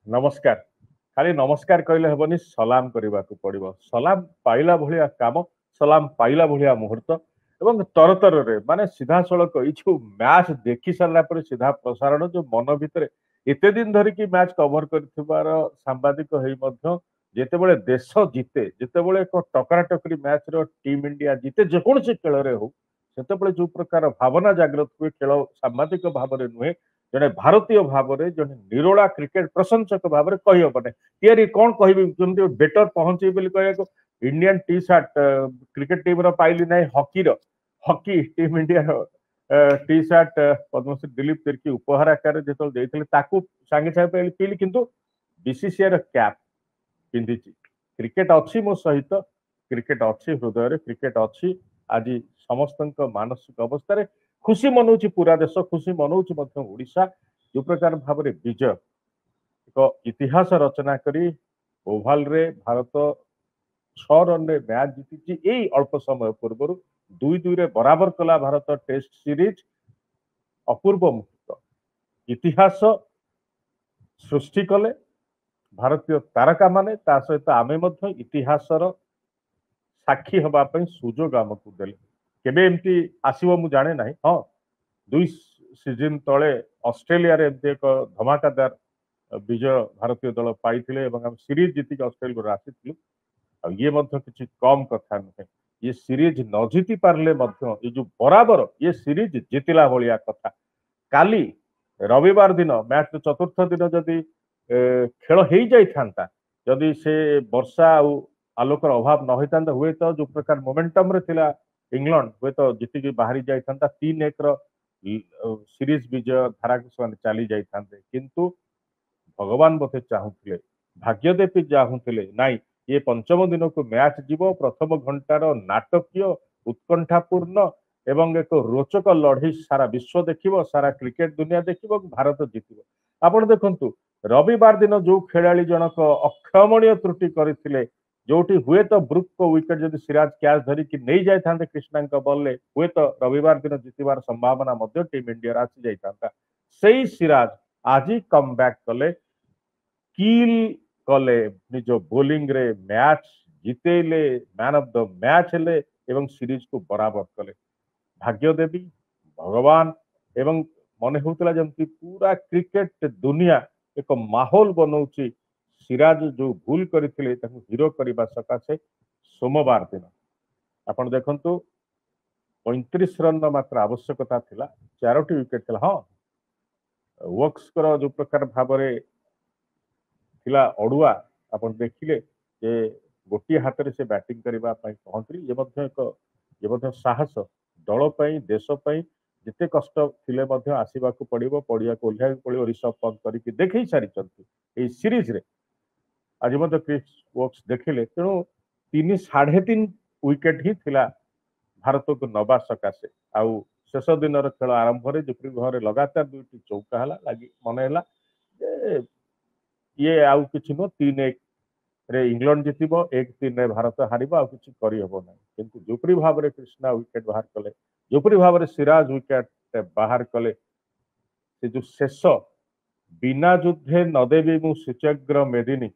नमस्कार खाली नमस्कार कहले हेबनी सलाम करने को पड़ो सलाम पाइला भलिया काम सलाम पाइला भलिया मुहूर्त एवं तरतर रे माने सीधा सड़क जो मैच देखी सारा पर सीधा प्रसारण जो मन भितर एते दिन धरिकी मैच कवर कर सांबादिक जितेबले देश जीते जितेबले एक टकराटकरी मैच रो टीम इंडिया जीते जेकोसी खेल हो से जो प्रकार भावना जागृत हुए खेल सांबादिक भाव में नुहे जड़े भारतीय भाव में जड़े निरोला क्रिकेट प्रशंसक भाव में कही हबने या कौन कह बेटर पहुंचे कह Indian T shirt cricket team पाइली ना hockey team India T shirt Padmashri Dilip Tirkey उपहार आकार जो सांगे सांगे पीली किंतु बीसीसीआई कैप पिंधि क्रिकेट अच्छी मो सहित क्रिकेट अच्छी हृदय क्रिकेट अच्छी आज समस्त मानसिक अवस्था खुशी मनाऊँ पूरा देश खुशी मनाऊँ ओडिशा जो प्रकार भाव में विजय एक इतिहास रचना करी ओभाल रे भारत 6 रन मैच जीति यही अल्प समय पूर्व 2-2 बराबर कला भारत टेस्ट सीरीज अपूर्व मुहूर्त इतिहास सृष्टि कले भारतीय तारका माने ता सहित आमे इतिहासर साक्षी हवाई सुजोग आमको देले केबे एमती आसीबो मु जाने नाही हाँ 2 सीजन तले ऑस्ट्रेलिया रे एमती एक धमाकादार विजय भारतीय दल पाइथिले एवं हम सीरीज जीति ऑस्ट्रेलिया आसीथिलु आ ये मध्य किछि कम कथा नुहे ये सीरीज न जीति पारले मध्य ये जो बराबर ये सीरीज जीतिला भलिया कथा काली रविवार दिन मैच चतुर्थ दिन जदि खेल हो जाई थांता जदि से वर्षा आलोकर अभाव न होता हुए तो जो प्रकार मोमेंटम रे थिला इंग्लैंड हुए तो जीतिकी बाहरी जाता 3-1 सीरीज विजय धारा को चली जाते किंतु भगवान बोधे चाहूले भाग्यदेवी चाहूले नाई ये पंचम दिन को मैच जीव प्रथम घंटार नाटकीय उत्कंठापूर्ण एवं एक रोचक लड़ई सारा विश्व देखिबो सारा क्रिकेट दुनिया देखिबो भारत जीतिबो आपण देखंतु रविवार दिन जो खेलाड़ी जनक अक्षमणीय त्रुटि करथिले जोटी हुए तो ब्रुक को विकेट जदि सिराज कैच धरिकी नहीं जाते कृष्णा बॉल हुए तो रविवार दिन जीतबार संभावना टीम इंडिया आसी जाता से सिराज आज कम बैक कले किल कले निज बोलिंग रे मैच जितेले मैन ऑफ द मैच हेले एवं सीरीज को बराबर कले भाग्यदेवी भगवान एवं मन होता जमती पूरा क्रिकेट दुनिया एक माहौल बनाऊची सिराज जो भूल करथिले ताकू हीरो करबा सकाशे सोमवार दिन आपण देखंतु 35 रन मात्र आवश्यकता थिला 4टी विकेट थिला हाँ वक्स कर जो प्रकार भाव में थिला अड़ुआ आपण देखिले जे गोटी हाथ से बैटिंग करबा पहुंचली ये साहस दल देश जिते कष्ट थिले आसवा पड़ो पड़िया को ओह्ला पड़ो ऋषभ पंत करके देखी सारी सीरीज रे आज क्रिस वोक्स देखिले तेणु 3-3.5 विकेट ही थिला भारत को नवा सकाशे आउ शेष दिन खेल आरंभ में जो भाव लगातार 2टी चौका लगी मन है ये आउ कि नुह 3-1 रे इंग्लैंड जीतब 1-3 भारत हार आउ कि ना किंतु जोपरी भाव में कृष्णा विकेट बाहर कले जोपरी भाव में सिराज विकेट बाहर कले से जो शेष बिना युद्धे नदेवी मु सूचग्र मेदिनी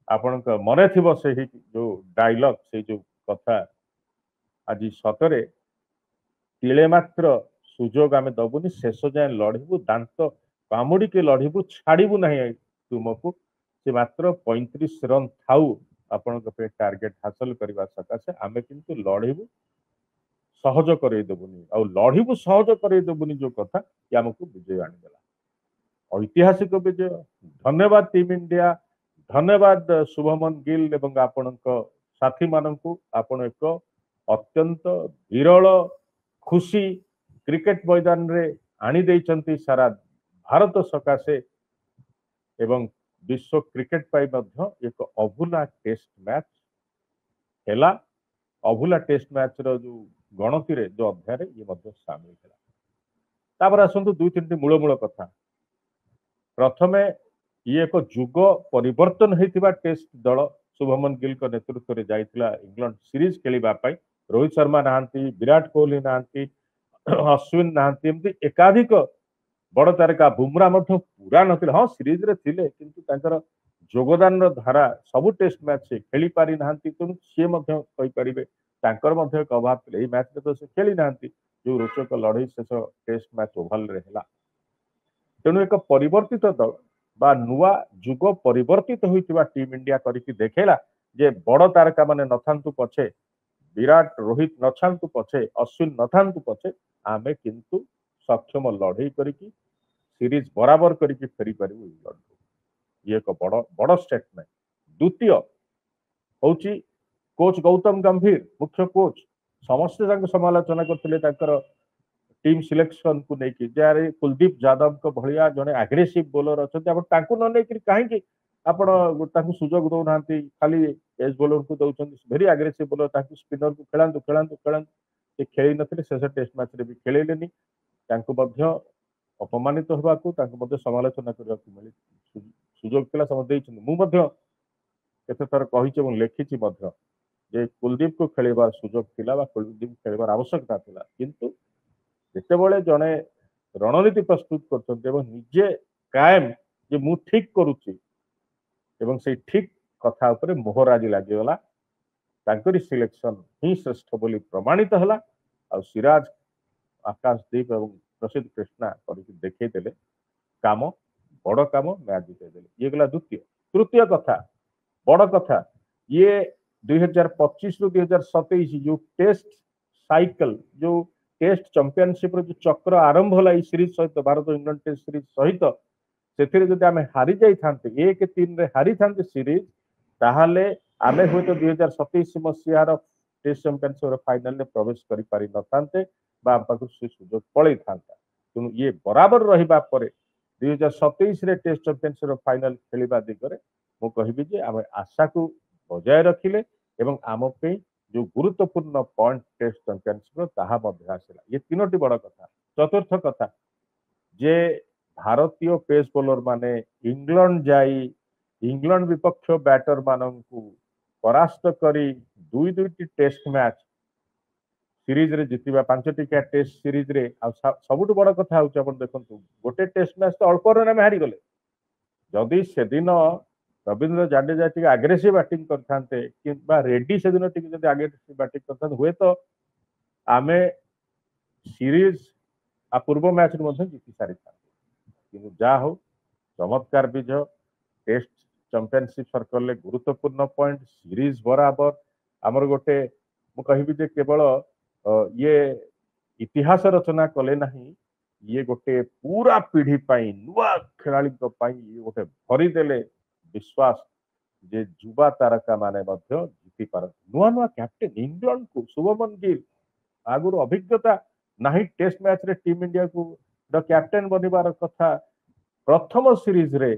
आपण मन थी से जो डायलॉग से जो कथा आज सतरे तिले मात्र सुजोग आम दबुनी शेष जाए लड़बू दांत कामुड़ी के लड़बू छाड़बू ना तुमको से मात्र 35 रन थाऊ आपण टार्गेट हासिल करने सकाशे आम किंतु लड़बू सहज करदेबुनी आ लड़बू सहज करदेबुनी जो कथा ये आमको विजय आनीदेला ऐतिहासिक विजय धन्यवाद टीम इंडिया धन्यवाद शुभमन गिल एवं आपण साथी मानू आपण एक अत्यंत विरल खुशी क्रिकेट मैदान रे आनी देइचंती सारा भारत सकाशे एवं विश्व क्रिकेट पाई मध्य एक अभूला टेस्ट मैच हैला अभूला टेस्ट मैच रो जो गणति रे जो अध्याय ये मध्य शामिल है तापर आसंतु 2-3टी मूल मूल कथा प्रथमे ये एक जुग परिवर्तन होता टेस्ट दल शुभमन गिल का नेतृत्व में जाइला इंग्लैंड सीरीज खेलवाई रोहित शर्मा नहांती विराट कोहली नहांती अश्विन नहांती एमती एकाधिक बड़ तारका बुमरा पूरा नथिले हाँ सीरीज रे थिले किंतु तांकर ଯୋଗଦାନ ଧାରା ସବୁ ଟେଷ୍ଟ ମ୍ୟାଚ୍ ସେ ଖେଳି ପାରିନାହାନ୍ତି, ତେଣୁ ସିଏ ମଧ୍ୟ କହିପାରିବେ ତାଙ୍କର ମଧ୍ୟ ଏକ ଅଭାବ ଥିଲା। ଏଇ ମ୍ୟାଚରେ ତ ସେ ଖେଳି ନାହାନ୍ତି, ଯୋଉ ରୋଚକ ଲଢେଇ ଶେଷ ଟେଷ୍ଟ ମ୍ୟାଚ୍ ଓଭାଲରେ ହେଲା। ତେଣୁ ଏକ ପରିବର୍ତ୍ତିତ ଦଳ ବା ନୂଆ ଯୁଗ ପରିବର୍ତ୍ତିତ ହୋଇଥିବା ଟିମ୍ ଇଣ୍ଡିଆ କରିକି ଦେଖେଇଲା ଯେ ବଡ ତାରକା ମାନେ ନଥାନ୍ତୁ ପଛେ, ବିରାଟ ରୋହିତ ନଥାନ୍ତୁ ପଛେ, ଅଶ୍ୱିନ ନଥାନ୍ତୁ ପଛେ, ଆମେ କିନ୍ତୁ ସକ୍ଷମ ଲଢେଇ କରିକି ସିରିଜ ବରାବର କରିକି ଫେରି ପାରିବୁ ଇଂଲଣ୍ଡକୁ। ଇଏ ଏକ ବଡ ବଡ ଷ୍ଟେଟମେଣ୍ଟ। ଦ୍ୱିତୀୟ ହଉଛି କୋଚ୍ ଗୌତମ ଗମ୍ଭୀର, ମୁଖ୍ୟ କୋଚ୍, ସମସ୍ତେ ତାଙ୍କୁ ସମାଲୋଚନା କରିଥିଲେ ତାଙ୍କର टीम सिलेक्शन को लेकिन जहाँ कुलदीप यादव भलिया जड़े आग्रेसिव बोलर अच्छा आप न नहीं कहीं आप सुजोग दौना खाली एज बोलर को दौरान भेरी आग्रेसिव बोलर स्पिनर को खेलु खेलु खेलु से खेल नी शेष टेस्ट मैच भी खेलेनि अपमानित होगा समालोचना करने मिली सुजोग था समझ केते थर कही लिखी जे कुलदीप को खेलबार सुजोग थिला कुलदीप खेलबार आवश्यकता थिला किंतु जितेबाला जड़े रणनीति प्रस्तुत करजे कायम जे मु ठीक करुच्ची से ठीक कथा उपरे मोहर आज लगिगला तांकरी सिलेक्शन ही श्रेष्ठ बोली प्रमाणित है। आ सिराज आकाशदीप और प्रसिद्ध कृष्णा करके देखते काम बड़ काम मैच जितेदे ये गला द्वितीय। तृतीय कथा बड़ कथा ये 2025 रु 2027 जो टेस्ट साइकिल जो टेस्ट चैंपियनशिप जो चक्र आरंभ है सीरीज सहित भारत इंग्लैंड टेस्ट सीरीज सहित से आम हारी जाता 1-3 हारी था सीरीज ताहले आमे हुए तो 2027 मसीहार टेस्ट चैंपियनशिप फाइनल में प्रवेश कर पारि न थांते से सुजोग पड़े था। तेणु ये बराबर रहा 2027 टेस्ट चैंपियनशिप फाइनल खेलवा दिगरे मु कहबी जे आम आशा को बजाय रखिले एवं आम पे जो गुरुत्वपूर्ण पॉइंट टेस्ट चैंपियनशिप आसला। ये तीनोटी बड़ कथा। चतुर्थ कथा जे भारतीय पेस बोलर माने इंग्लैंड जाई इंग्लैंड विपक्ष बैटर मानू परास्त करी दुईटी टेस्ट मैच सीरीज रे जितिबा 5 टिकिया टेस्ट सीरीज रे सबुठ बड़ कथा हूँ देखो गोटे टेस्ट मैच तो अल्प रन हारी गले जदि से दिन रवींद्र जाडेजा टी आग्रेसिव बैटिंग करते रेड्डी से दिन आग्रेसिव बैटिंग करते हुए तो आम सीरीज आ पूर्व मैच जीति सारी था कि जहा हो चमत्कार विजय टेस्ट चैंपियनशिप सर्कल गुरुत्वपूर्ण पॉइंट सीरीज बराबर आमर गोटे मुझे जे केवल ये इतिहास रचना कले नहीं ये गोटे पूरा पीढ़ी नुआ खेलाड़ी ये गोटे भरीदेले विश्वास जे युवा तारका माने जीति पार नुआ नुआ कैप्टेन इंग्लैंड को शुभमन गिल आगुर अभिज्ञता नहीं टेस्ट मैच रे टीम इंडिया को कैप्टेन बनवार कथा प्रथम सीरीज रे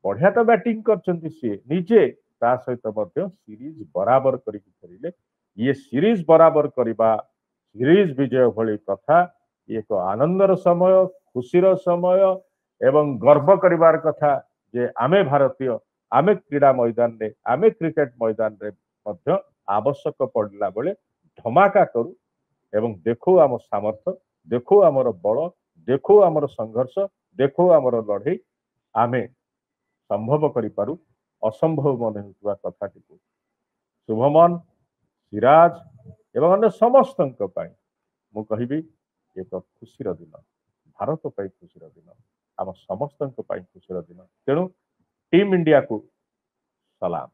बढ़िया तो बैटिंग करछंती सी निजे ता सहित सीरीज बराबर करिक फेरिले ये सीरीज बराबर करबा सीरीज विजय भली कथा एक आनंदर समय खुशीर समय एवं गर्व करिवार कथा जे आमे भारतीय आमे क्रीड़ा मैदान रे आमे क्रिकेट मैदान रे मध्य आवश्यक पड़ला बेले धमाका करू एवं देखो आम सामर्थ्य देखो आमर बल देखो आमर संघर्ष देखो आमर लड़ई आमे संभव करिपारू असंभव मन होता कथाटी को शुभमन सिराज एवं अन्य समस्त मु कहबी एक खुशीर दिन भारत पाई खुशीर दिन आम समस्त खुशीर दिन तेणु टीम इंडिया को सलाम।